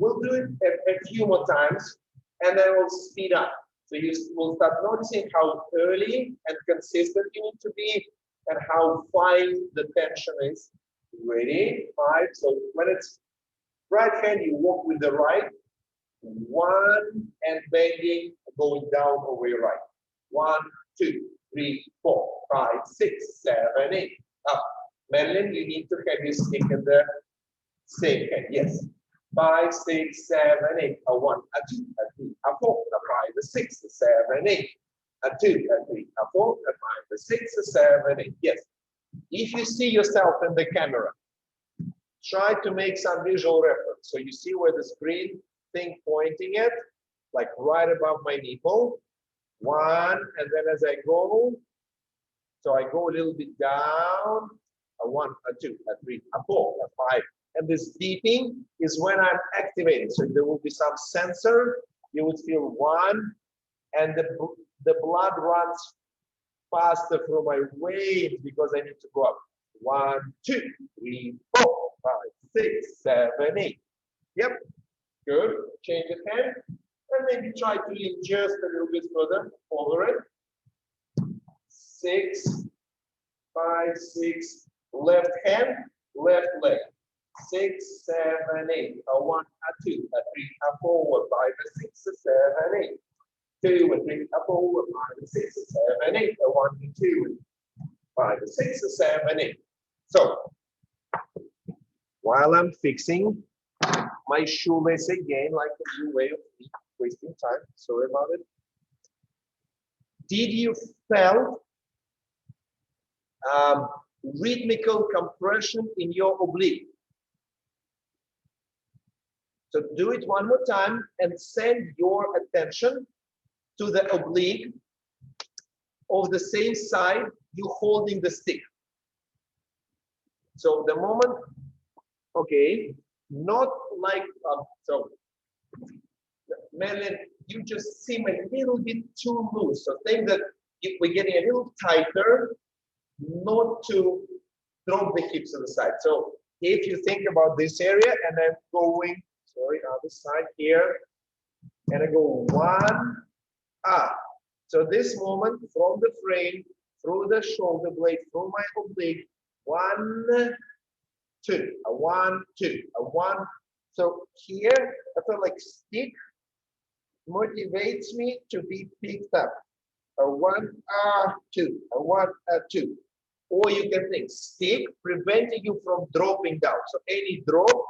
We'll do it a few more times, and then we'll speed up. So you will start noticing how early and consistent you need to be, and how fine the tension is. Ready? 5. So when it's right hand, you walk with the right. 1 and bending, going down over your right. 1, 2, 3, 4, 5, 6, 7, 8. Up. Madeline, you need to have your stick in the same hand. Yes. 5, 6, 7, 8. A 1, a 2, a 3, a 4, a 5, a 6, a 7, 8. A 2, a 3, a 4, a 5, a 6, a 7, 8. Yes. If you see yourself in the camera, try to make some visual reference. So you see where the screen thing pointing at, like right above my nipple. 1, and then as I go, so I go a little bit down. A 1, a 2, a 3, a 4, a 5. And this beeping is when I'm activating. So there will be some sensor. You would feel 1, and the blood runs faster through my veins because I need to go up. 1, 2, 3, 4, 5, 6, 7, 8. Yep. Good. Change the hand. And maybe try to lean just a little bit further over it. 6, 5, 6. Left hand, left leg. 6, 7, 8. A 1, a 2, a 3, a 4, a 5, a 6, a 7, 8. 2, a 3, a 4, a 5, a 6, a 7, 8. A 1, a 2, 5, a 6, a 7, 8. So, while I'm fixing my shoelace again, like a new way of wasting time, sorry about it. Did you feel rhythmical compression in your oblique? So do it one more time and send your attention to the oblique of the same side you're holding the stick. So the moment, okay, not like, so Madeline, you just seem a little bit too loose. So think that we're getting a little tighter, not to drop the hips to the side. So if you think about this area and I'm going, sorry, other side here, and I go 1, up. So this moment from the frame, through the shoulder blade, through my oblique, 1, 2, a 1, 2, a 1. So here, I feel like stick motivates me to be picked up. A 1, 2, a 1, 2. Or you can think stick preventing you from dropping down. So any drop,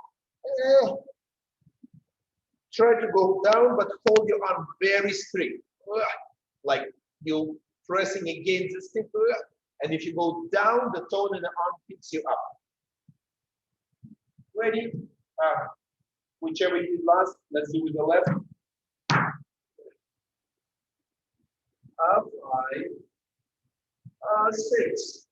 try to go down, but hold your arm very straight. Like you pressing against the stick. And if you go down, the tone in the arm picks you up. Ready? Whichever you did last, let's do with the left. Up, 5, 6.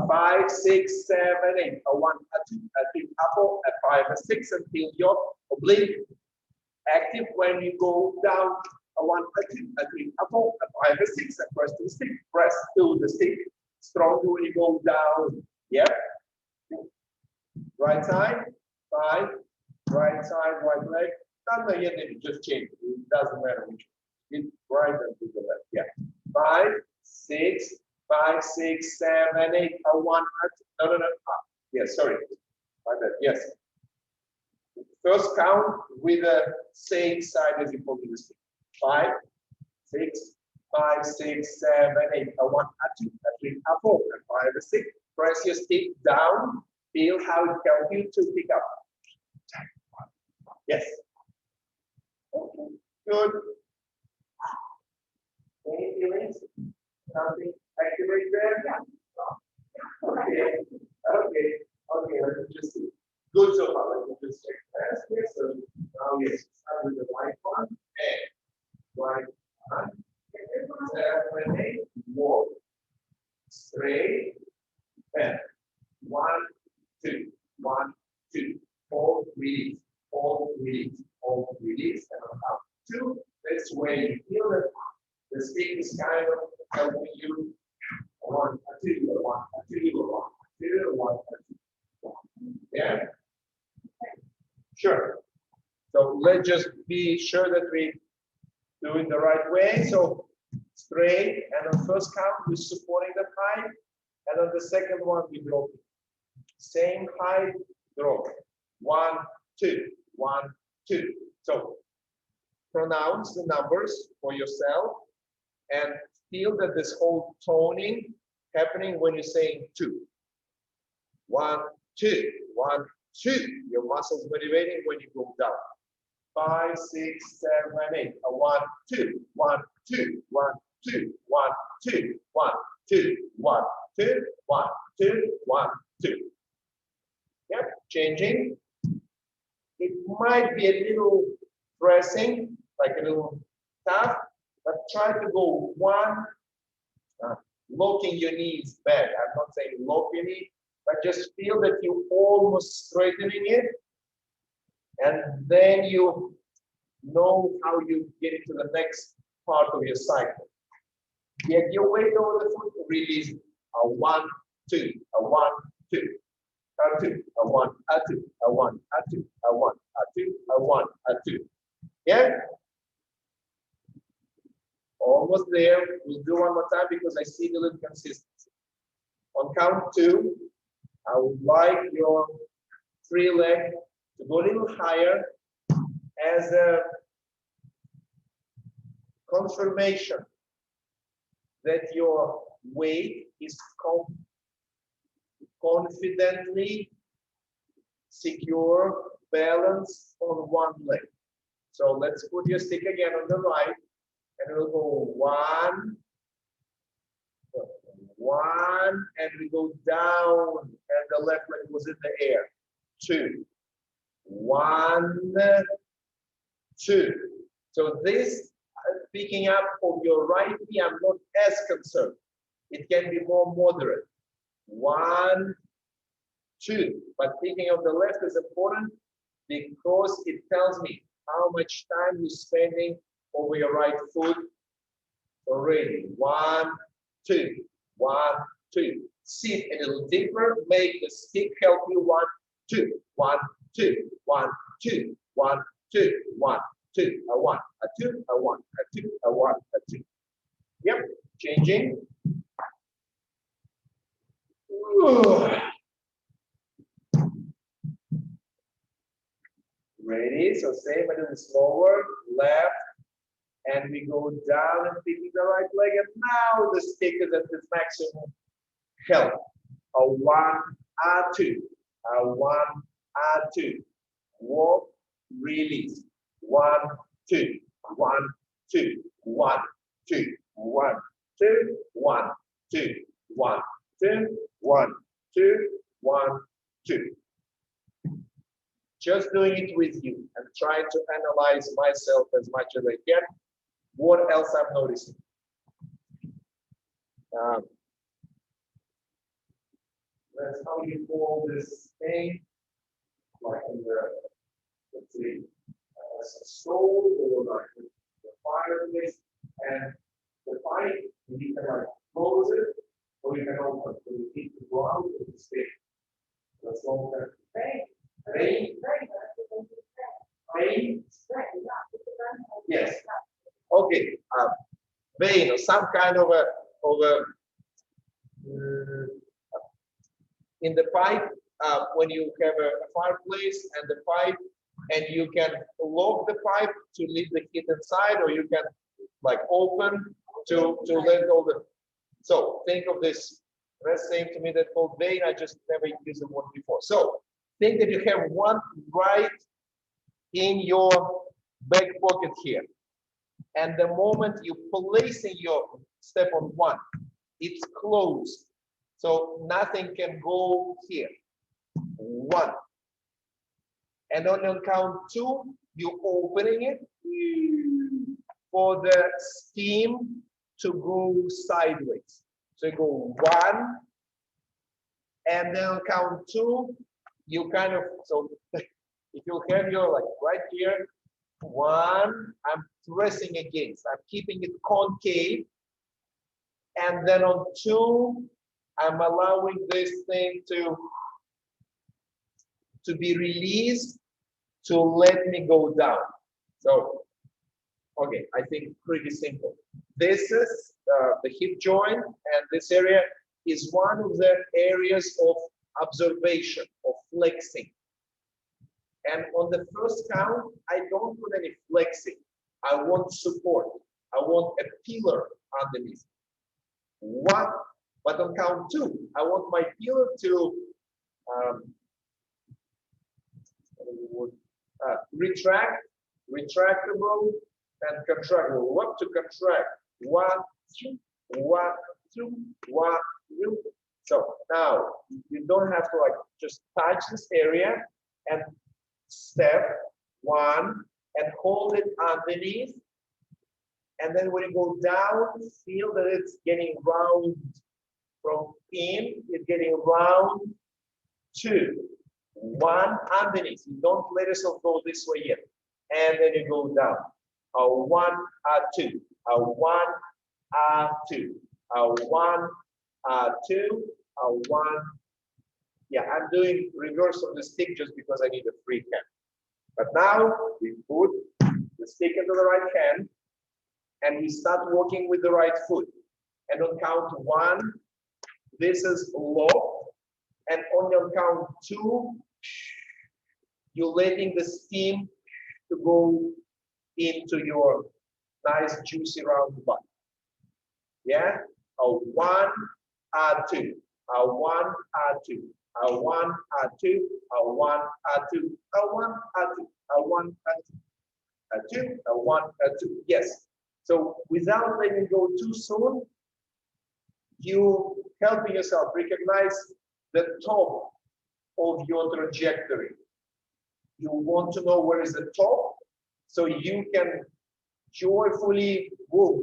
5, 6, 7, 8. A 1, a 2, a 3, a 4, a 5, a 6 until your oblique active when you go down. A 1, a 2, a 3, a 4, a 5, a 6. A press to the stick. Press to the stick. Stronger when you go down. Yep. Right side. 5. Right side, right leg. Not the yet, just change. It doesn't matter which. It's right and to the left. Yeah. 5, 6, 5, 6, 7, 8. A 1, a 2. No. Yes, sorry. Like that. Yes. First count with the same side as you hold the stick. 5, 6, 5, 6, 7, 8. A 1, a 2, a 3, a 4, a 5, a 6. Press your stick down. Feel how it helps you to pick up. Yes. Okay. Good. Any feelings? Something activate there? Yeah. Okay. Let me just see. Good so far. Let me just check that. Yes. So now yes. Start with the right one. And right one. 7, 8. Walk. Straight. And 1, 2. 1, 2. Hold. Release. Hold, release, and up 2. That's where you feel that the stick is kind of helping you. 1, 2, 1, 2, 1, 2, 1, 2. Yeah. Sure. So let's just be sure that we do it the right way. So straight, and on first count, we're supporting the height, and on the second one, we drop it. Same height, drop. 1, 2, 1, 2. So pronounce the numbers for yourself and feel that this whole toning happening when you're saying 2. 1, 2, 1, 2. Your muscles motivating when you go down. 5, 6, 7, 8. 1, 2, 1, 2, 1, 2, 1, 2, 1, 2, 1, 2, 1, 2, 1, 2. Yep, changing. It might be a little pressing, like a little tough, but try to go 1. Locking your knees back. I'm not saying lock your knee, but just feel that you're almost straightening it. And then you know how you get into the next part of your cycle. Get your weight over the foot, release a 1, 2, a 1, 2, a 2, a 1, a 2, a 1, a 2, a 1, a 2, a 1, a 2. Yeah? Almost there. We'll do one more time because I see the little consistency. On count 2, I would like your free leg to go a little higher as a confirmation that your weight is confidently secure, balanced on one leg. So let's put your stick again on the right, and we'll go 1, 1, and we go down, and the left leg was in the air. 2, 1, 2. So this picking up of your right knee, I'm not as concerned. It can be more moderate. 1, 2. But picking up the left is important because it tells me how much time you're spending over your right foot already. 1, 2, 1, 2. Sit a little deeper. Make the stick help you. 1, 2, 1, 2, 1, 2, 1, 2, 1, 2, a 1, a 2, a 1, a 2, a 1, a 2. Yep, changing. Ready? So same, a little slower, left, and we go down and picking the right leg, and now the stick is at its maximum help. A 1, a 2, a 1, a 2. Walk, release. 1, 2, 1, 2, 1, 2, 1, 2, 1, 2, 1, 2, 1, 2, 1, 2. Just doing it with you and trying to analyze myself as much as I can. What else I'm noticing? That's how you call this thing, like in the, let's see, a stove or like the fireplace, and the pipe, you can like close it or you can open it. So you need to go out of the stick. That's long term. Rain. Yes. Okay. Vein or some kind of a in the pipe when you have a fireplace and the pipe, and you can lock the pipe to leave the heat inside, or you can like open to let all the. So think of this. That's saying to me that called vein. I just never used the word before. So think that you have one right in your back pocket here. And the moment you placing your step on 1, it's closed. So nothing can go here. 1. And on count 2, you're opening it for the steam to go sideways. So you go 1, and then on count 2, you kind of, so if you have your like right here, 1, I'm pressing against, I'm keeping it concave, and then on 2, I'm allowing this thing to be released to let me go down. So, okay, I think pretty simple. This is the hip joint, and this area is one of the areas of observation, of flexing. And on the first count, I don't put any flexing. I want support. I want a pillar underneath. One, but on count 2, I want my pillar to retract, retractable, and contractable. What to contract? 1, 2, 1, 2, 1, 2. So now you don't have to like just touch this area and step 1 and hold it underneath. And then when you go down, feel that it's getting round from in, it's getting round 2. 1 underneath. You don't let yourself go this way yet. And then you go down. 1, 2. 1, 2. 1, 2. 1. Yeah, I'm doing reverse of the stick just because I need a free hand. But now we put the stick into the right hand and we start walking with the right foot. And on count 1, this is low. And on your count 2, you're letting the steam to go into your nice juicy round butt. Yeah? 1, 2. 1, 2. 1, 2. 1, 2. 1, 2. 1, 2. 1, 2. Yes. So without letting go too soon, you helping yourself recognize the top of your trajectory. You want to know where is the top so you can joyfully move,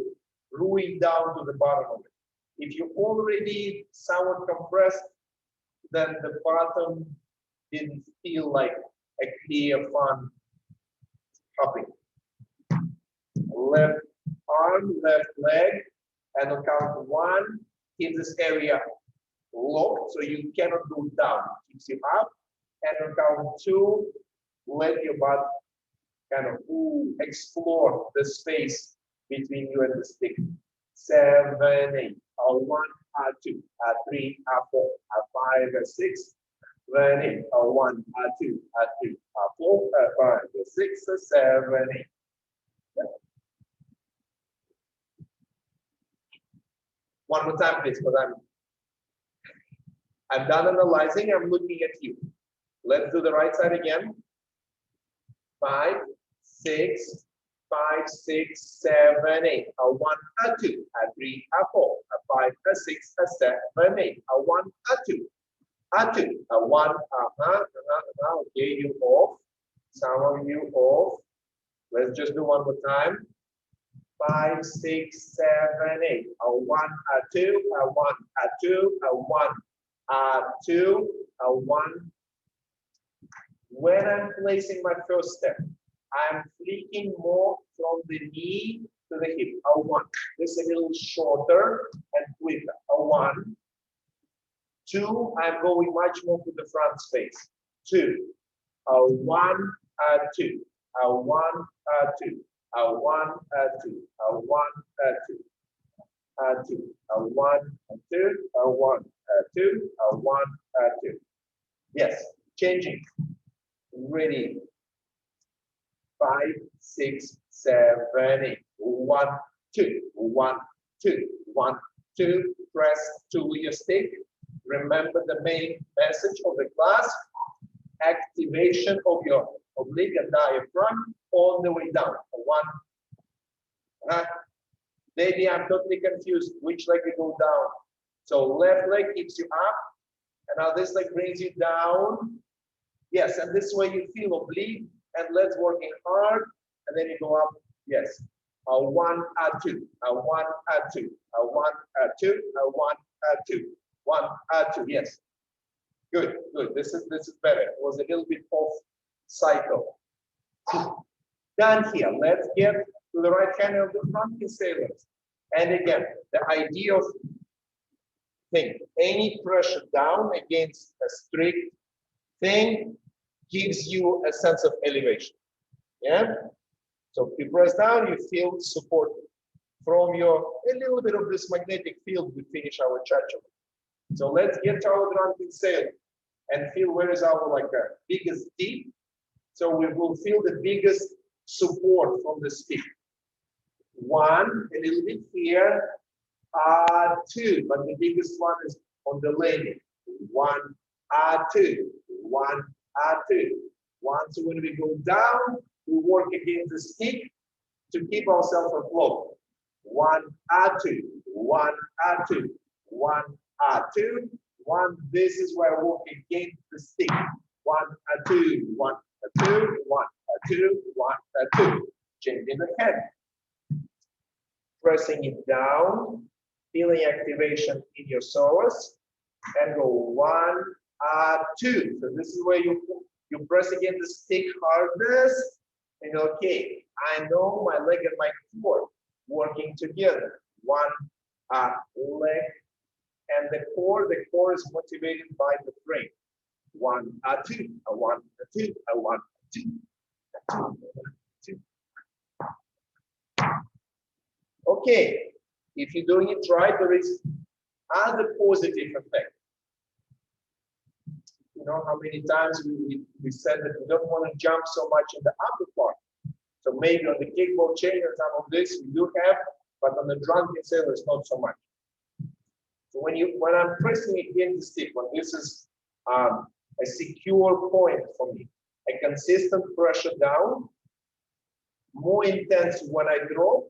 ruin down to the bottom of it. If you already somewhat compressed, then the bottom didn't feel like a clear, fun hopping. Left arm, left leg, and on count 1, keep this area locked so you cannot go down. Keeps you up, and on count 2, let your butt kind of explore the space between you and the stick. 7, 8. 1, 2, 3, 4, 5, 6, 7, 8. 1, 2, 3, 4, 5, 6, 7, 8. Yeah. One more time, please, because I'm done analyzing. I'm looking at you. Let's do the right side again. 5, 6, 5, 6, 7, 8. 1, 2, 3, 4, 5, 6, 7, 8. 1, 2, 2. 1, okay, you off. Some of you off. Let's just do one more time. 5, 6, 7, 8. 1, 2, 1, 2, 1, 2, 1. When I'm placing my first step, I'm flicking more from the knee to the hip. 1. This is a little shorter and quicker. 1. 2. I'm going much more to the front space. 2. 1, 2. 1, 2. 1, 2. 1, 2. 2. 1, 2. 1, 2. 1, 2. Yes, changing. Ready. 5, 6, 7, 8. 1, 2. 1, 2. 1, 2. Press to your stick. Remember the main message of the class: activation of your oblique and diaphragm all the way down. 1. Maybe I'm totally confused. Which leg you go down? So left leg keeps you up, and now this leg brings you down. Yes, and this way you feel oblique and legs working hard, and then you go up. Yes. 1, 2. 1, 2. 1, 2. 1, 2. 1, 2. Yes. Good, good. This is better. It was a little bit off cycle. Done here. Let's get to the right hand of the front sailors. And again, the idea of any pressure down against a strict thing gives you a sense of elevation. Yeah. So if you press down, you feel support from a little bit of this magnetic field. We finish our cha-cha. So let's get our drunken sailor and feel where is our biggest dip. So we will feel the biggest support from the stick. One, a little bit here, two, but the biggest one is on the landing. One, two, one, two. One, so when we go down, we work against the stick to keep ourselves afloat. One, two, one, two, one, two, one. This is where I work against the stick. One, two, one, two, one, two, one, two. Changing the head. Pressing it down, feeling activation in your psoas, and go one, two. So this is where you press against the stick hardness, and okay, I know my leg and my core working together. One leg and the core is motivated by the frame. One, two, one, two, one, two, two. Okay, if you're doing it right, there is other positive effect. You know how many times we said that we don't want to jump so much in the upper part. So maybe on the kickball chain and some of this we do have, but on the drunken sailor it's not so much. So when I'm pressing against the stick, when this is a secure point for me, a consistent pressure down, more intense when I drop,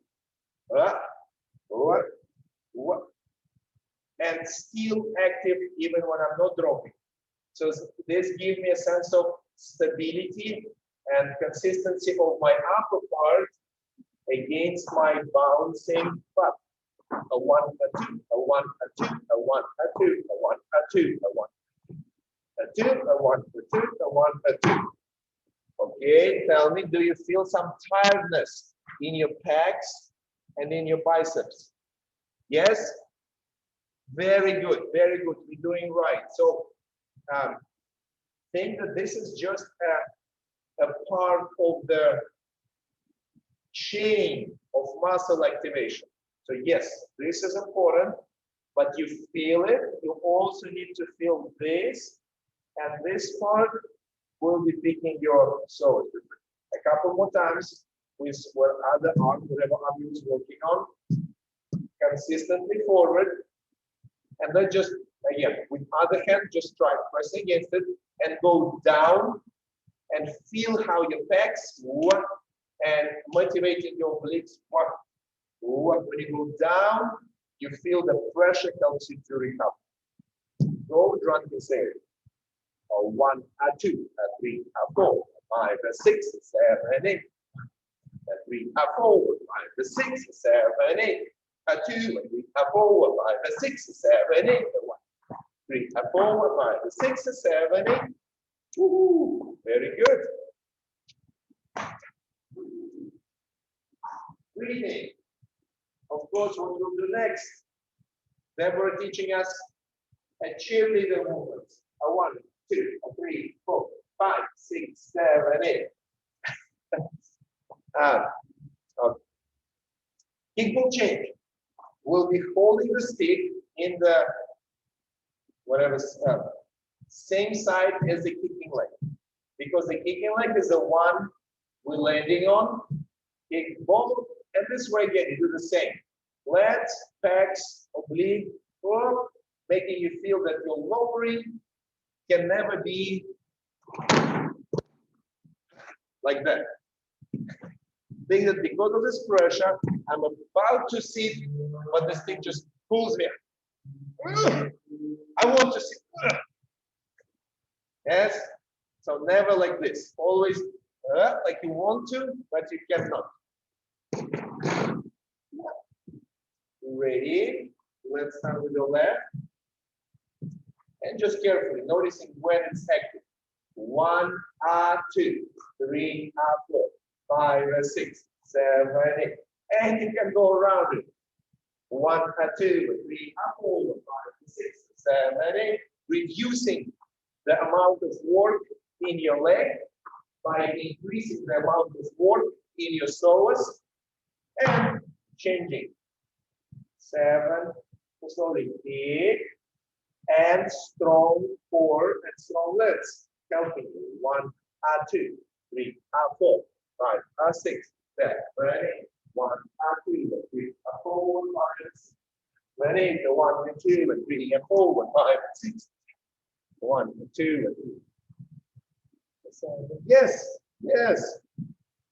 and still active even when I'm not dropping. So this gives me a sense of stability and consistency of my upper part against my bouncing butt. A one, a two, a one, a two, a one, a two, a one, a two, a one, a two, a one, a two, a one, a two. Okay, tell me, do you feel some tiredness in your pecs and in your biceps? Yes? Very good, very good. We're doing right. So think that this is just a part of the chain of muscle activation. So yes, this is important, but you feel it. You also need to feel this, and this part will be picking your psoas. A couple more times with other arm, whatever arm you're working on, consistently forward, and then just again with other hand, just try press against it and go down and feel how your pecs work and motivating your obliques work. When you go down, you feel the pressure helps you to recover. Go drunken sailor. A one, a two, a three, a four, a five, a six, a seven, eight. A three, a four, a five, a six, a seven, eight. A two, a three, a four, a five, a six, a seven, eight. A one, three, a four, a five, a six, a seven, eight. Woo, very good. Breathing. Of course, what we'll do next, they were teaching us a cheerleader movement. A one, two, a three, four, five, six, seven, eight. Okay. Kickball change. We'll be holding the stick in the whatever same side as the kicking leg, because the kicking leg is the one we're landing on. Kick both, and this way again you do the same. Lats, pecs, oblique, or making you feel that your lowering can never be like that. Think that because of this pressure, I'm about to sit, but the stick just pulls me. I want to sit. Yes. So never like this. Always like you want to, but you cannot. Ready? Let's start with the left. And just carefully noticing when it's active. 1, 2, 3, 4, 5, 6, 7, 8. And you can go around it. 1, 2, 3, 4, 5, 6, 7, 8. Reducing the amount of work in your leg by increasing the amount of work in your psoas and changing. 7, slowly, kick, and strong core and strong legs. Counting 1, 2, 3, 4, 5, 6, 7, 8, 1, 2, 3, 4, 5, 6. 8, 1, 2, 3, 4, 5, 6. 1, 2, 3. 7. Yes, yes.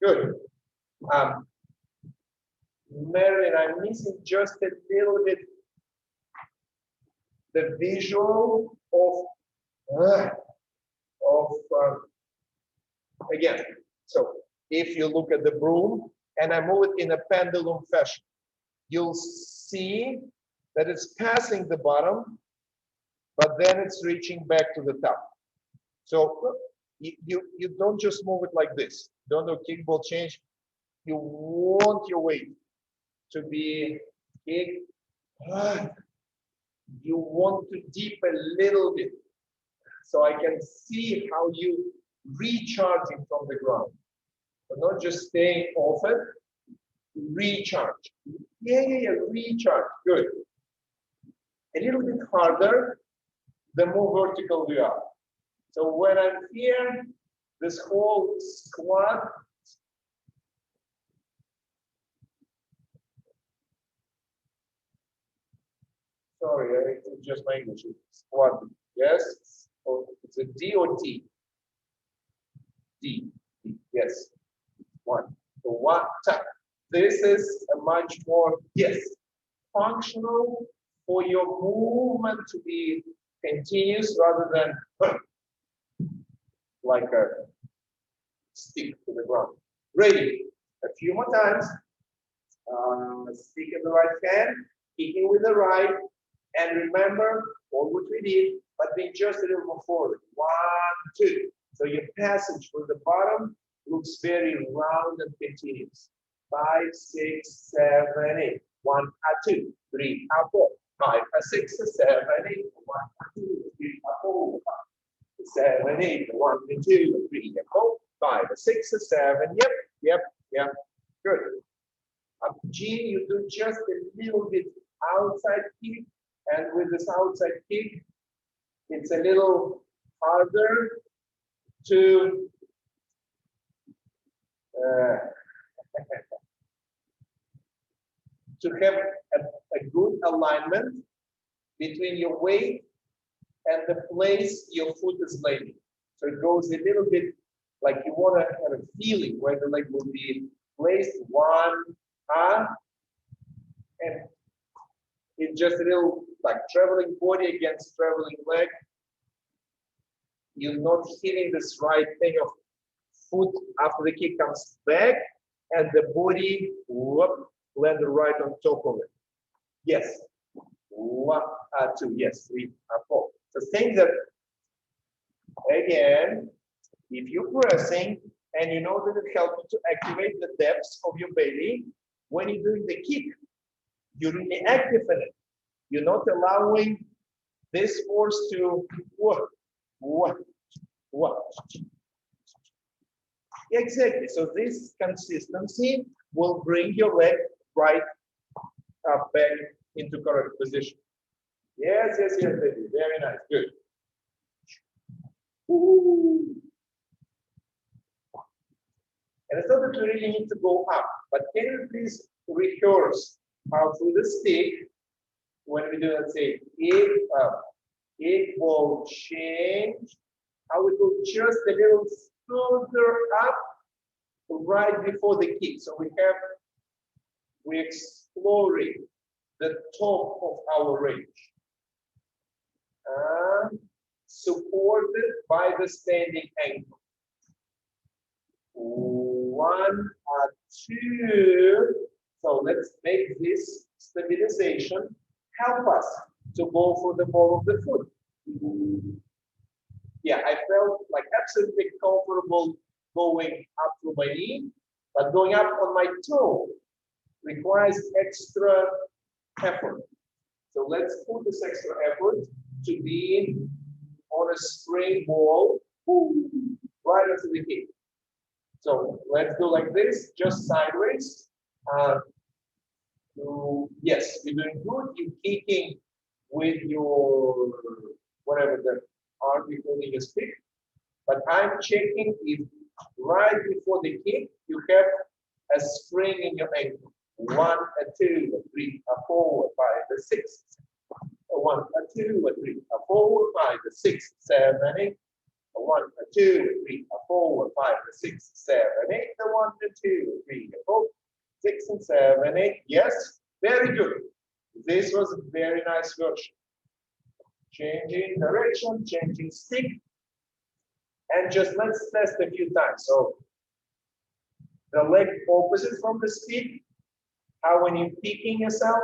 Good. Marilyn, I'm missing just a little bit the visual of again. So if you look at the broom and I move it in a pendulum fashion, you'll see that it's passing the bottom, but then it's reaching back to the top. So you don't just move it like this. Don't do kickball change. You want your weight to be kick. You want to deep a little bit. So I can see how you recharging from the ground. But not just staying off it. Recharge. Yeah, recharge. Good. A little bit harder, the more vertical we are. So when I'm here, this whole squat, sorry, it's just my English. Squat, yes. Oh, it's a D or T? D, yes. 1. So 1, tap. This is a much more, yes, functional for your movement to be continuous rather than like a stick to the ground. Ready? A few more times. Stick in the right hand, kicking with the right, and remember all what we did, but then just a little more forward. 1, 2. So your passage from the bottom looks very round and continuous. 5, 6, 7, 8. 1, 2, 3, 4, 5, 6, 7, 8. 1, 2, 3, 4, 5, 7, 8. 1, 2, 3, 4, 5, 6, 7. Yep. Good. G, you do just a little bit outside kick, and with this outside kick, it's a little harder to to have a good alignment between your weight and the place your foot is laying. So it goes a little bit like you want to have a feeling where the leg will be placed. 1, and it's just a little like traveling body against traveling leg. You're not hitting this right thing of foot after the kick comes back and the body landed right on top of it. Yes. 1, 2, yes, 3, 4. So think that again, if you're pressing and you know that it helps you to activate the depths of your belly, when you're doing the kick, you're really active in it. You're not allowing this force to Exactly. So this consistency will bring your leg right up back into correct position. Yes, baby. Very nice. Good. Ooh. And it's not that you really need to go up, but can you please rehearse how through the stick, when we do, let's say, equal change, how we go just a little further up right before the kick. So we're exploring the top of our range. Supported by the standing ankle. 1, 2. So let's make this stabilization help us to go for the ball of the foot. Yeah, I felt like absolutely comfortable going up to my knee, but going up on my toe requires extra effort. So let's put this extra effort to be on a spring ball right after the kick. So let's do like this, just sideways. Yes, you're doing good. You're kicking with your whatever the arm you're holding your stick. But I'm checking if right before the kick you have a spring in your ankle. 1, a 2, a 3, a 4, a 5, a 6. A 1, a 2, a 3, a 4, a 5, a 6, 7, 8. A 1, a 2, a 3, a 4, a 5, a 6, 7, 8. A 1, a 2, a 3, a 4, 6, and 7, 8. Yes, very good. This was a very nice version. Changing direction, changing stick. And just let's test a few times. So the leg opposite from the stick. How when you're picking yourself,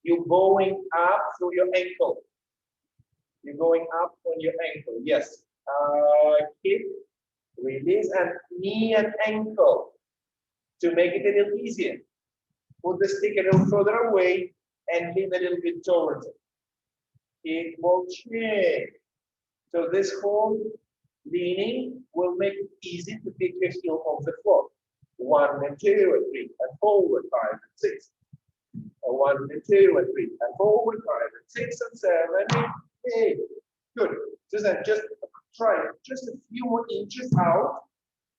you're going up through your ankle. You're going up on your ankle. Yes. Kick, release, and knee and ankle to make it a little easier. Put the stick a little further away and lean a little bit towards it. Kick, ball, change. So this whole leaning will make it easy to pick your heel off the floor. 1 and 2 and 3 and 4 and 5 and 6. 1 and 2 and 3 and 4 and 5 and 6 and 7 and 8. Good. Just try it. Just a few more inches out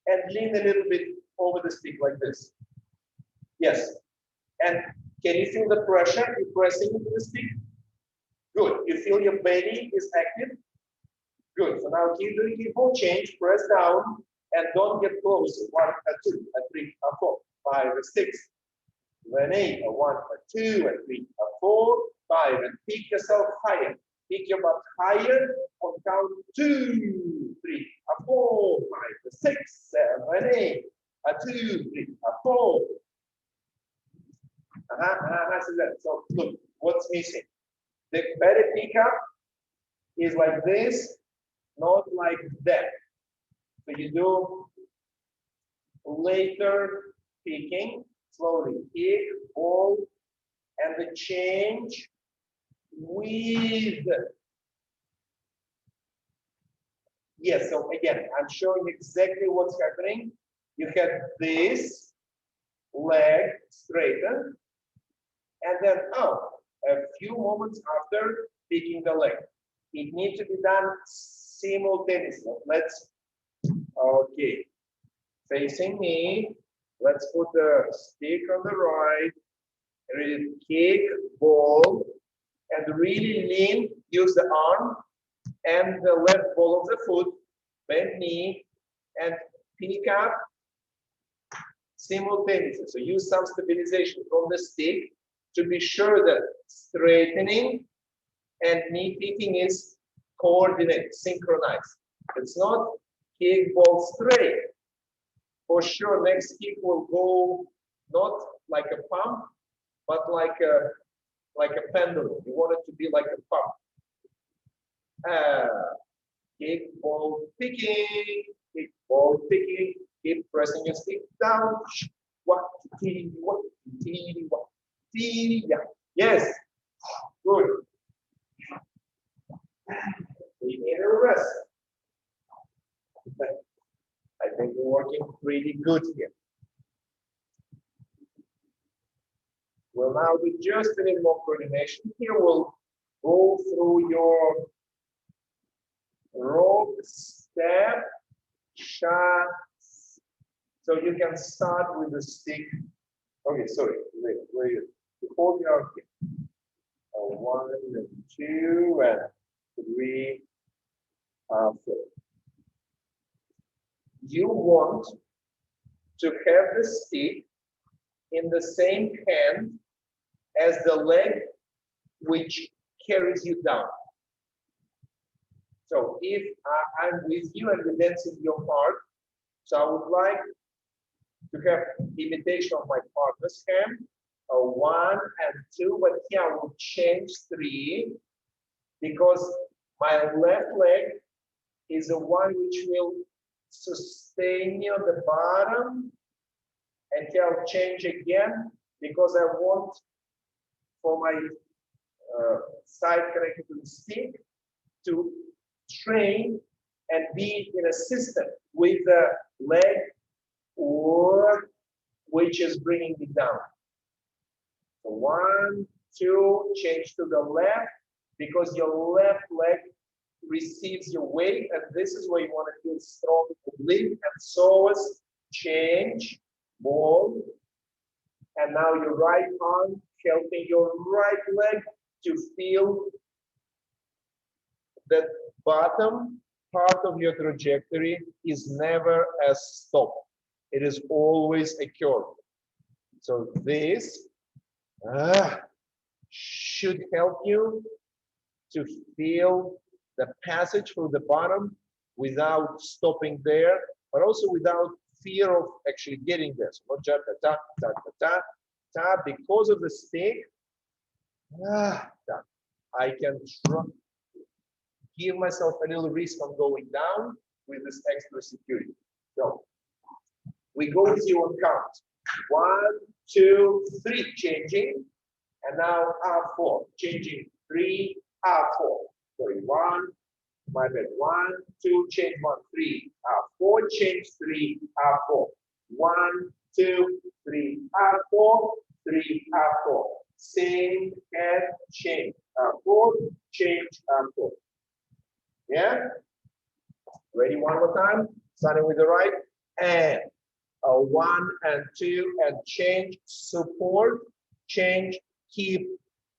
and lean a little bit over the stick like this. Yes. And can you feel the pressure? You're pressing into the stick. Good. You feel your belly is active. Good. So now keep doing keyboard change. Press down and don't get close. 1, a 2, a 3, a 4, 5, a 6, 7, 8, a 1, a 2, a 3, a 4, 5, and pick yourself higher. Pick your butt higher on count 2, 3, a 4, 5, a 6, 7, 8, a 2, 3, a 4. So look, what's missing? The better pickup is like this, not like that. So you do later picking, slowly kick, ball, and the change with. Yes, so again, I'm showing exactly what's happening. You have this leg straighten, and then a few moments after picking the leg. It needs to be done simultaneously. Okay, facing me. Let's put the stick on the right, really kick, ball, and really lean, use the arm and the left ball of the foot, bend knee, and pick up simultaneously. So use some stabilization from the stick to be sure that straightening and knee picking is coordinated, synchronized. It's not kick, ball, straight. For sure, next kick will go not like a pump, but like a pendulum. You want it to be like a pump. Kick, ball, picking, kick, ball, picking. Keep pressing your stick down. Yes, good. We need a rest. I think we're working pretty good here. We'll now do just a little more coordination. Here we'll go through your rope, step, shot. So you can start with the stick. Okay, sorry, wait, you hold your arm here. 1 and 2 and 3, 4. You want to have the stick in the same hand as the leg which carries you down. So if I'm with you and we're dancing your part, so I would like to have imitation of my partner's hand, 1 and 2, but here I will change 3 because my left leg is the one which will sustain you on the bottom, and here I'll change again because I want for my side connected to the stick to train and be in a system with the leg or which is bringing me down. So 1, 2, change to the left because your left leg receives your weight, and this is where you want to feel strong oblique and psoas. Change, ball, and now your right arm helping your right leg to feel that bottom part of your trajectory is never a stop. It is always a curve. So this should help you to feel the passage through the bottom without stopping there, but also without fear of actually getting there. So not just ta ta ta ta ta because of the stick. I can give myself a little risk on going down with this extra security. So we go with you on count. 1, 2, 3, changing, and now R4, changing 3, R4. Sorry, 1, my bad. 1, 2, change 1, 3, R4, change 3, R4. 1, 2, 3, R4, 3, R4. Same and change R4, change R4. Yeah? Ready one more time? Starting with the right. And 1 and 2 and change, support, change, keep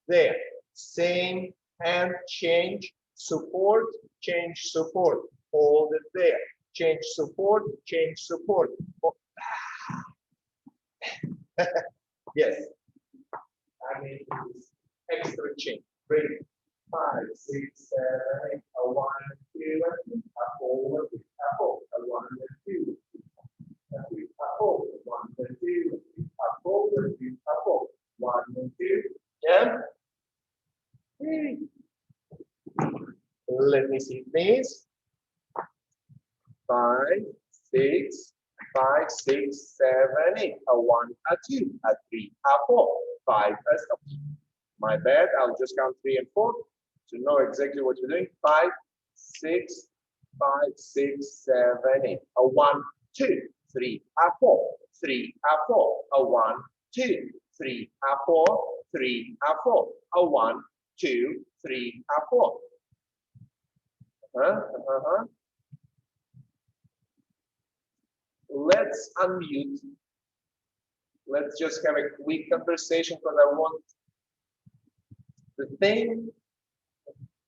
there. Same and change, support, change, support. Hold it there. Change, support, change, support. Yes. I mean, extra change. Ready? 5, 6, 7, 8. 1 and 2 and 3. Hold it. Hold. 1 and 2. 3. Hold. 1 and 2. Hold. 3. Hold. 1 and 2. Yeah. Let me see this. 5, 6, 5, 6, 7, 8. 1, 2, 3, 4, 5. My bad. I'll just count 3 and 4 to know exactly what you're doing. 5, 6, 5, 6, 7, 8. 1, 2, 3, 4, 3, 4. 1, 2, 3, 4, 3, 4. 1, 2, 3, 4. Let's unmute. Let's just have a quick conversation because I want the thing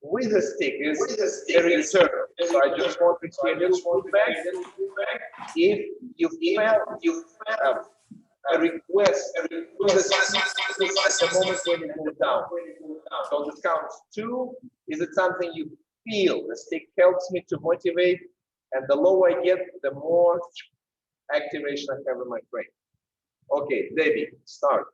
with the stick is a return. So I just want to see a little feedback. If you felt a request to the moment when you move down. So this counts 2. Is it something you feel? The stick helps me to motivate, and the lower I get, the more activation I have in my brain. Okay, Debbie, start.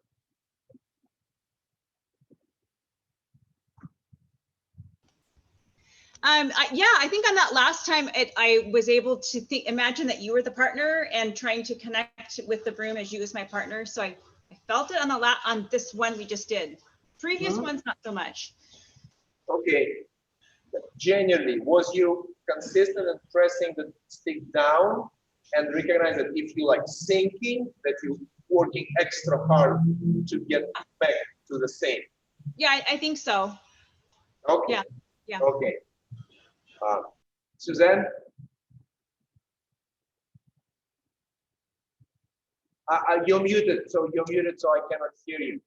Yeah, I think on that last time, I was able to imagine that you were the partner and trying to connect with the broom as you as my partner. So I felt it on this one we just did. Previous ones, not so much. Okay. Generally, was you consistent in pressing the stick down and recognize that if you like sinking, that you're working extra hard to get back to the same? Yeah, I think so. Okay. Yeah. Yeah. Okay. Suzanne? You're muted, so I cannot hear you.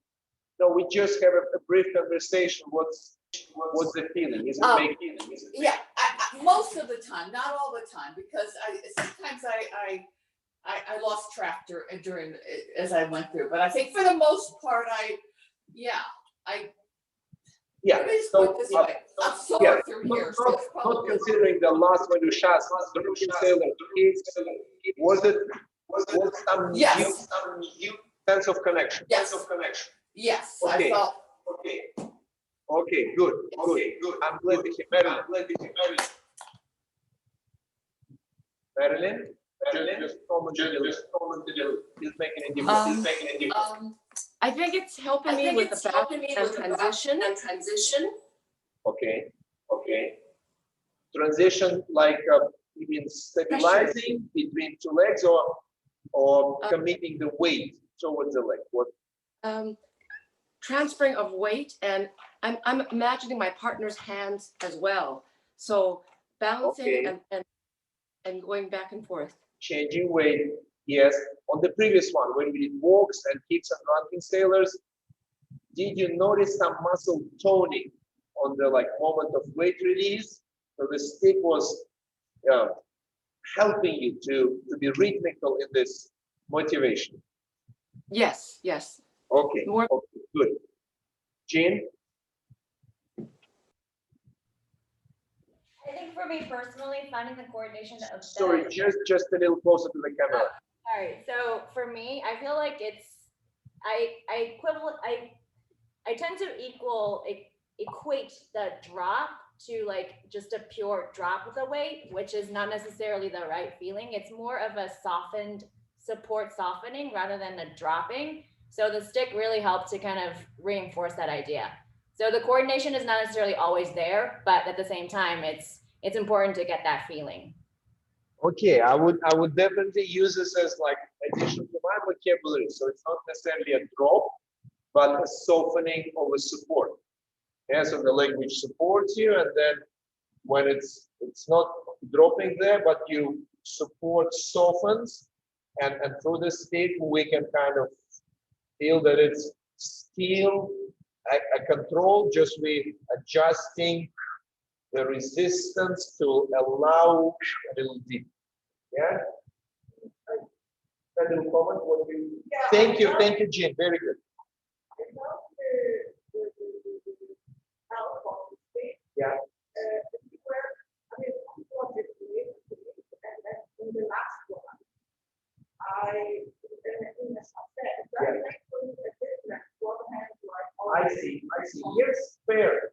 No, we just have a brief conversation. What's the feeling? Is it big feeling? Yeah, most of the time, not all the time, because sometimes I lost track during as I went through. But I think for the most part, Yeah. Let me just put it this way. I'm sore through here. So it's not probably considering the last one you shot, was some new sense of connection? Yes. Yes, Okay. I felt. Okay, good. I'm glad to hear. Marilyn? Just comment is making a difference. I think it's helping me with the back and transition. Okay. Transition like you mean stabilizing between two legs or? or committing the weight towards the leg? What? Transferring of weight, and I'm imagining my partner's hands as well. So balancing and going back and forth. Changing weight, yes. On the previous one, when we did walks and kicks and running sailors, did you notice some muscle toning on the moment of weight release? So the stick was helping you to be rhythmical in this motivation. Yes, yes. Okay, More. okay, good. Jean? I think for me personally, finding the coordination of Sorry, just a little closer to the camera. Sorry. So for me, I feel like it's I tend to equate the drop to just a pure drop of the weight, which is not necessarily the right feeling. It's more of a softening rather than a dropping. So the stick really helped to kind of reinforce that idea. So the coordination is not necessarily always there, but at the same time, it's important to get that feeling. Okay, I would definitely use this as addition to my vocabulary. So it's not necessarily a drop, but a softening of a support. Yeah, so the leg which supports you, and then when it's not dropping there, but you support softens, and through the stick we can kind of feel that it's still a control, just with adjusting the resistance to allow a little deep. Yeah. A little comment. What do you? Thank you, Jean. Very good. Yeah. I see. Yes, fair.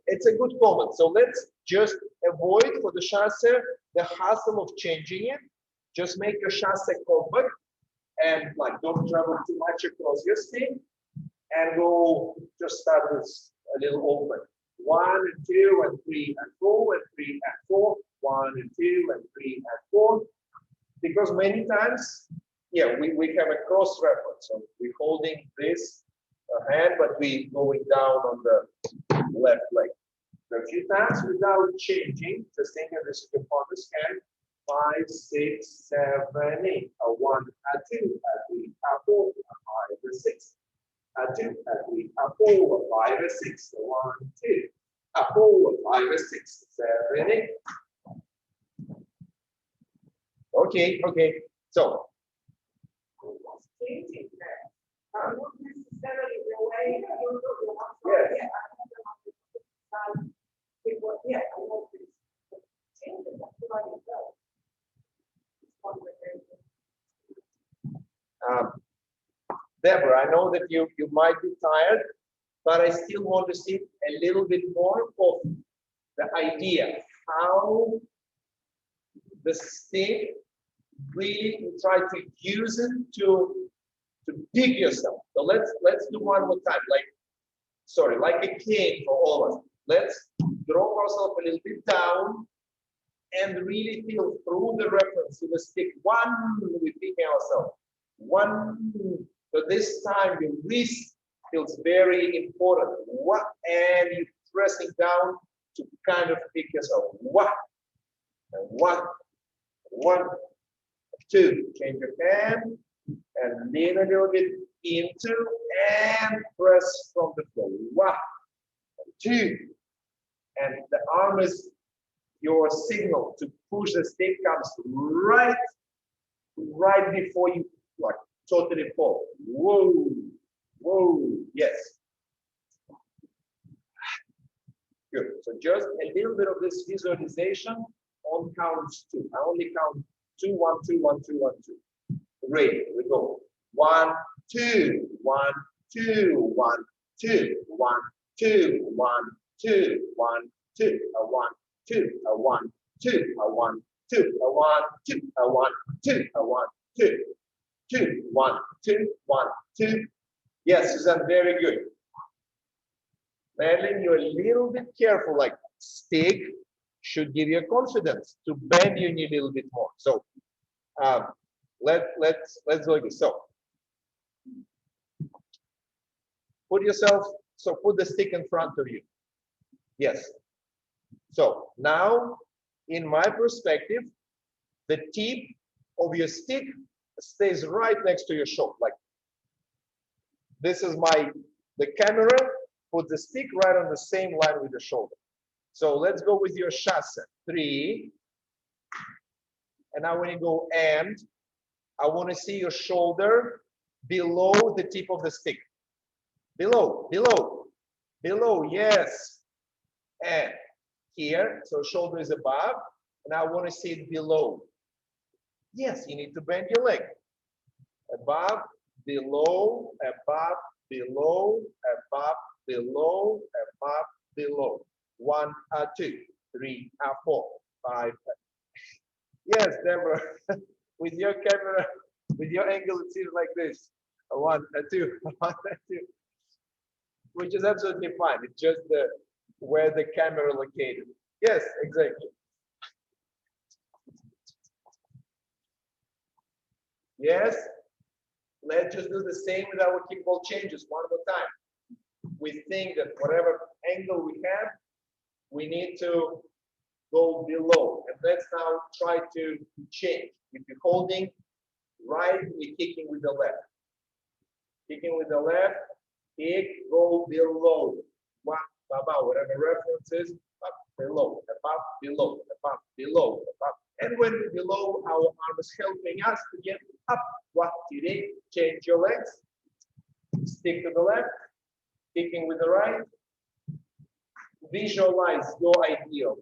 It's a good comment. So let's just avoid for the chasse the hassle of changing it. Just make your chasse compact and don't travel too much across your stick, and go just start with a little open. 1 and 2 and 3 and 4 and 3 and 4. 1 and 2 and 3 and 4. Because many times, yeah, we have a cross reference. So we're holding this hand, but we going down on the left leg. So a few times without changing, just think of this upon this hand. 5, 6, 7, 8. A 1, a 2, a 3, a 4, a 5, a 6. A 2, a 3, a 4, a 5, a 6. A 1, 2, a 4, a 5, a 6, 7, 8. Okay. So. Deborah, I know that you might be tired, but I still want to see a little bit more of the idea, how the stick really try to use it to pick yourself. So let's do one more time, like a cane for all of us. Let's drop ourselves a little bit down and really feel through the reference to the stick. 1, we're picking ourselves. 1. So this time the wrist feels very important. What? And you're pressing down to kind of pick yourself. 1, 1, 2. Change your hand and lean a little bit into and press from the floor. 1, 2. And the arm is your signal to push the stick, comes right before you totally fall. Whoa, yes. Good. So just a little bit of this visualization on counts 2. I only count 2, 1, 2, 1, 2, 1, 2. Great. We go 1, 2, 1, 2, 1, 2, 1, 2, 1, 2, 1, 2, a 1, 2, a 1, 2, a 1, 2, a 1, 2, a 1, 2, a 1, 2, 2, 1, 2, 1, 2. Yes, Suzanne, very good. Madeline, you're a little bit careful, stick should give you confidence to bend your knee a little bit more. So let's do this. So put the stick in front of you. Yes. So now, in my perspective, the tip of your stick stays right next to your shoulder. Like this is the camera. Put the stick right on the same line with the shoulder. So let's go with your chasse. 3. And now when you go and, I want to see your shoulder below the tip of the stick. Below, yes. And here, so shoulder is above, and I want to see it below. Yes, you need to bend your leg. Above, below, above, below, above, below, above, below. 1, 2, 3, 4, 5. Yes, Deborah, with your camera, with your angle, it seems like this. 1, 2, 1, 2. Which is absolutely fine. It's just where the camera located. Yes, exactly. Yes. Let's just do the same with our kickball changes one more time. We think that whatever angle we have, we need to go below. And let's now try to change. If you're holding right, we're kicking with the left. Kicking with the left, kick, go below. One, whatever reference is, up, below, above, below, above, below, above. And when we're below, our arm is helping us to get up. What today? Change your legs. Stick to the left, kicking with the right. Visualize your ideal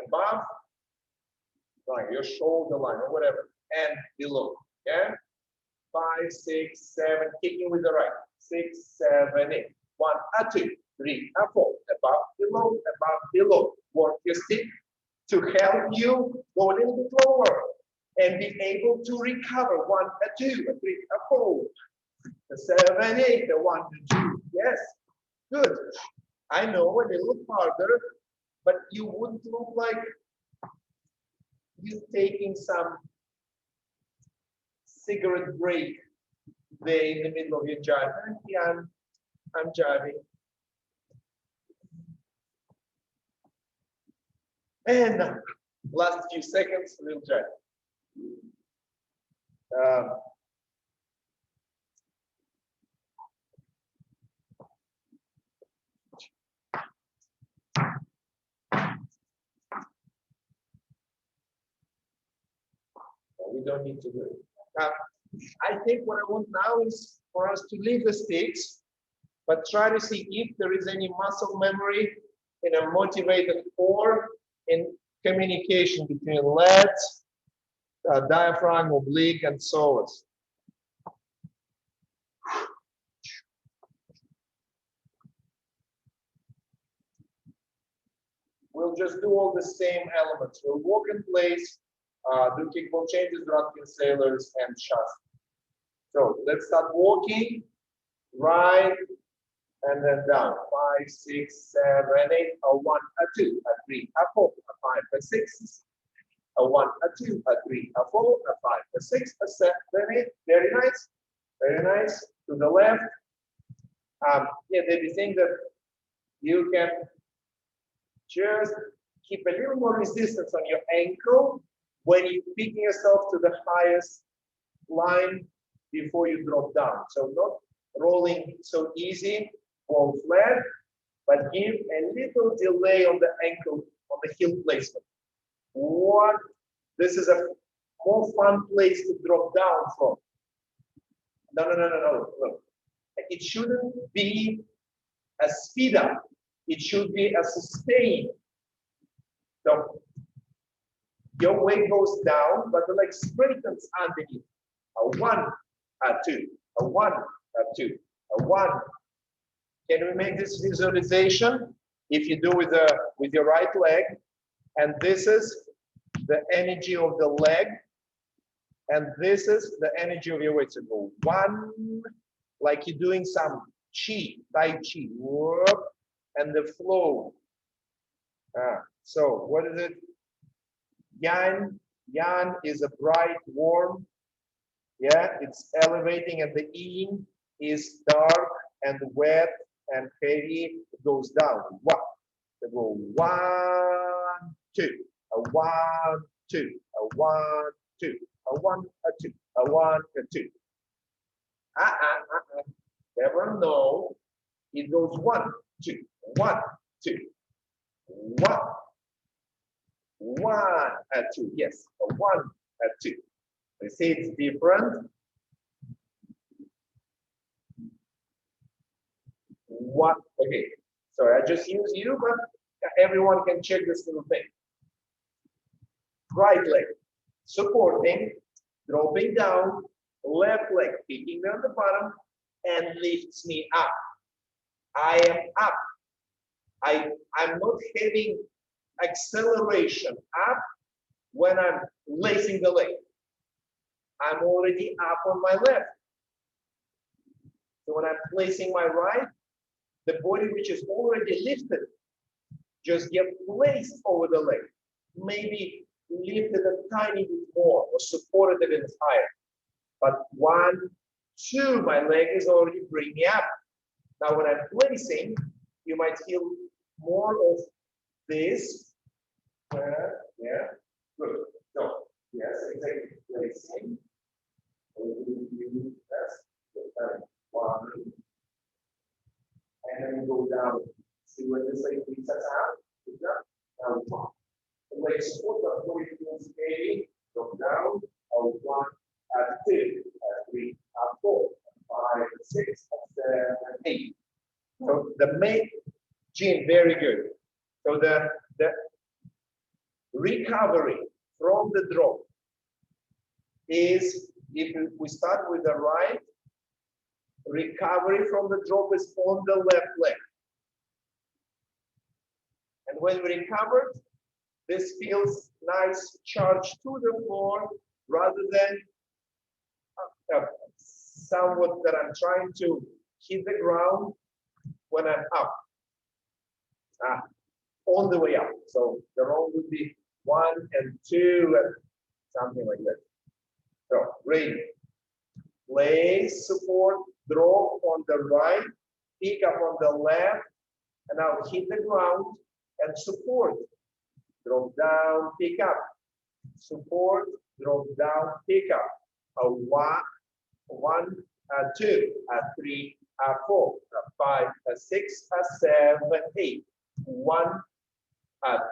above, like your shoulder line or whatever, and below. Okay? 5, 6, 7, kicking with the right. 6, 7, 8. 1, 2, 3, 4. Above, below. Work your stick to help you go a little bit lower and be able to recover. 1, 2, 3, 4. 7, 8. 1, 2. Yes. Good. I know a little harder, but you wouldn't look like you taking some cigarette break there in the middle of your jive. Yeah, I'm jiving. And last few seconds, we'll jive. We don't need to do it. I think what I want now is for us to leave the sticks, but try to see if there is any muscle memory in a motivated core in communication between lats, diaphragm, oblique, and psoas. We'll just do all the same elements. We'll walk in place, do kickball changes, drop-in sailors, and shots. So let's start walking, right, and then down. 5, 6, 7, 8. 1, 2, 3, 4, 5, 6. 1, 2, 3, 4, 5, 6, 7, 8. Very nice. Very nice. To the left. Yeah, there'll be things that you can just keep a little more resistance on your ankle when you're picking yourself to the highest line before you drop down. So not rolling so easy, fall flat, but give a little delay on the ankle, on the heel placement. What? This is a more fun place to drop down from. No. Look. It shouldn't be a speed up. It should be a sustain. So your weight goes down, but the leg straightenens underneath. 1, 2, 1, 2, 1. Can we make this visualization? If you do with your right leg, and this is the energy of the leg, and this is the energy of your weight. So go 1, like you're doing some chi, tai chi, whoop, and the flow. So what is it? Yang, yang is a bright, warm. Yeah, it's elevating, and the yin is dark and wet and heavy. It goes down. One. They go 1, 2. A 1, 2. A 1, 2. A 1, a 2. A 1, a 2. Never know. It goes 1, 2. 1, 2. 1. 1, a 2. Yes, a 1, a 2. You see it's different. What? Okay. Sorry, I just use you, but everyone can check this little thing. Right leg supporting, dropping down, left leg picking on the bottom and lifts me up. I am up. I'm not having acceleration up when I'm lacing the leg. I'm already up on my left. So when I'm placing my right, the body which is already lifted just get placed over the leg. Maybe lifted a tiny bit more or supported a bit higher. But 1, 2, my leg is already bringing me up. Now when I'm placing, you might feel more of this. Yeah, good. So, yes, exactly. Placing. Yes, 1. And then we go down. See when this leg leads us out? Now we talk. The leg support, the body feels heavy. Go down. 1, 2, 3, 4, 5, 6, 7, 8. So the main gene, very good. So the recovery from the drop is, if we start with the right, recovery from the drop is on the left leg. And when we recovered, this feels nice charge to the floor rather than somewhat that I'm trying to hit the ground when I'm up. On the way up. So the roll would be 1 and 2 and something like that. So ready. Place, support, drop on the right, pick up on the left, and now hit the ground and support. Drop down, pick up. Support, drop down, pick up. A 1, 2, 3, 4, 5, 6, 7, 8. 1,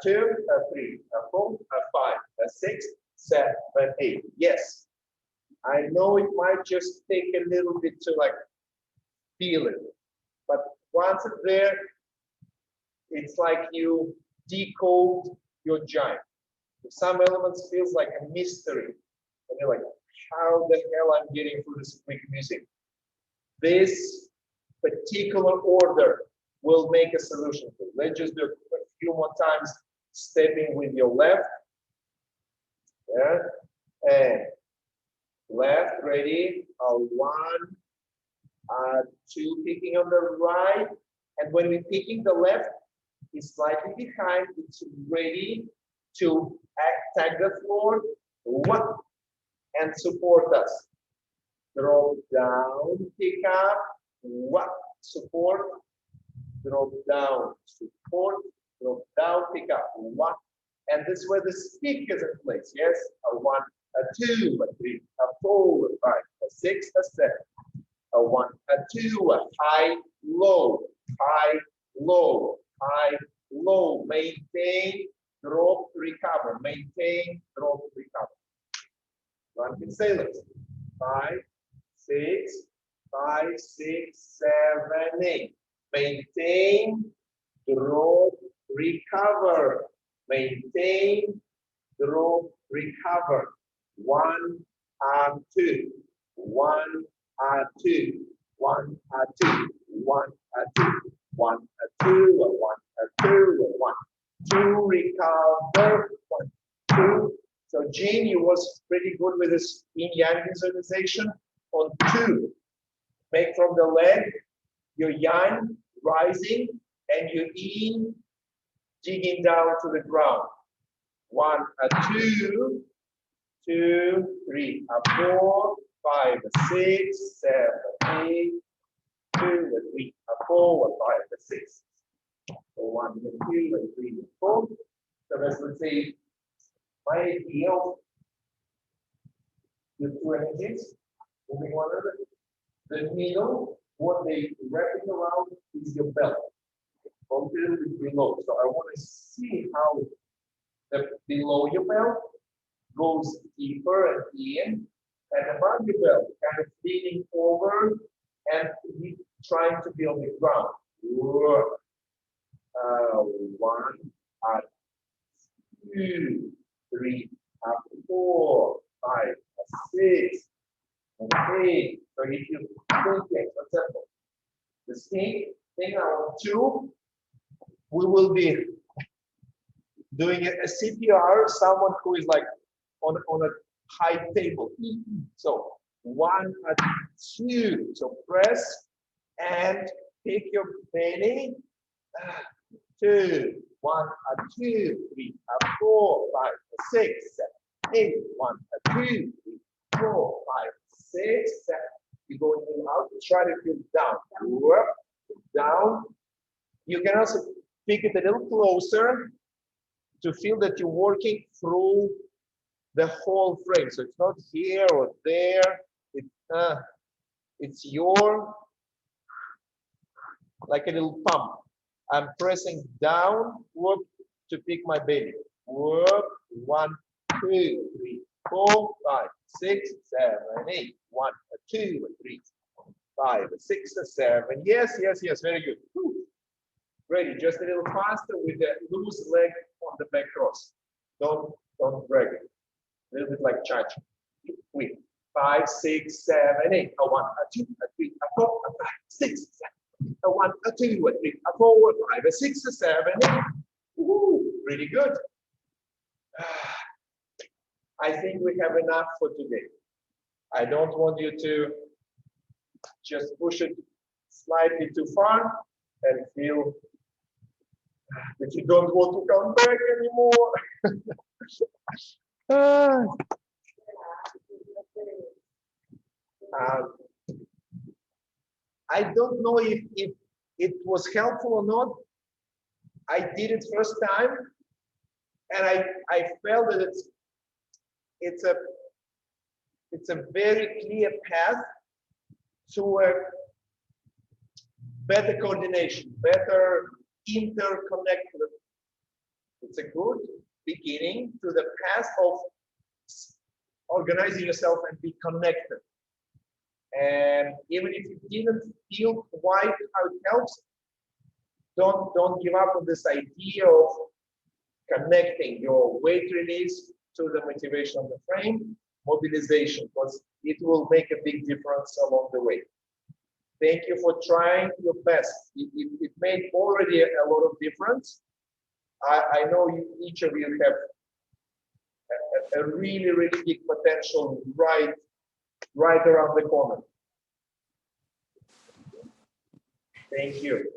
2, 3, 4, 5, 6, 7, 8. Yes. I know it might just take a little bit to like feel it, but once it's there, it's like you decode your Jive. Some elements feels like a mystery, and you're like, how the hell I'm getting through this quick music? This particular order will make a solution for it. Let's just do a few more times, stepping with your left. Yeah, and left, ready, 1, 2, picking on the right, and when we're picking the left, it's slightly behind, it's ready to tag the floor, 1, and support us. Drop down, pick up, 1, support, drop down, support, drop down, pick up, 1, and this is where the stick is in place, yes, 1, 2, 3, 4, 5, 6, 7. 1, 2, high, low, high, low, high, low. Maintain, drop, recover. Maintain, drop, recover. One can say this. 5, 6, 5, 6, 7, 8. Maintain, drop, recover. Maintain, drop, recover. 1 and 2, 1 and 2, 1 and 2, 1 and 2, 1 and 2, 1 and 2, 1, 2, recover, 1, 2. So Gene, you was pretty good with this yin yang visualization on 2. Make from the leg your yang rising and your yin digging down to the ground. 1, 2, 2, 3, 4, 5, 6, 7, 8, 2, 3, 4, 5, 6. 1, 2, 3, 4. So let's say my idea of the two energies moving one another. The middle, what they wrapping around is your belt. A little bit below. So I want to see how the below your belt goes deeper and in, and above your belt kind of leaning over and trying to build the ground. 1, 2, 3, 4, 5, 6, and 8. So if you think, for example, the same thing on 2, we will be doing a CPR, someone who is like on a high table. So 1, 2. So press and pick your belly. 2, 1, 2, 3, 4, 5, 6, 7, 8. 1, 2, 3, 4, 5, 6, 7. You're going out. Try to feel down. Up, down. You can also pick it a little closer to feel that you're working through the whole frame. So it's not here or there. It's your, like a little pump. I'm pressing down, whoop, to pick my belly. Whoop, 1, 2, 3, 4, 5, 6, 7, 8. 1, 2, 3, 5, 6, 7. Yes, yes, yes. Very good. Whew. Ready. Just a little faster with the loose leg on the back cross. Don't drag it. A little bit like cha-cha. Quick. 5, 6, 7, 8. 1, 2, 3, 4, 5, 6, 7. 1, 2, 3, 4, 5, 6, 7, 8. Woo, really good. I think we have enough for today. I don't want you to just push it slightly too far and feel that you don't want to come back anymore. I don't know if it was helpful or not. I did it first time, and I felt that it's a very clear path to a better coordination, better interconnected. It's a good beginning to the path of organizing yourself and be connected. And even if you didn't feel quite how it helps, don't give up on this idea of connecting your weight release to the motivation of the frame, mobilization, because it will make a big difference along the way. Thank you for trying your best. It made already a lot of difference. I know each of you have a really, really big potential right around the corner. Thank you.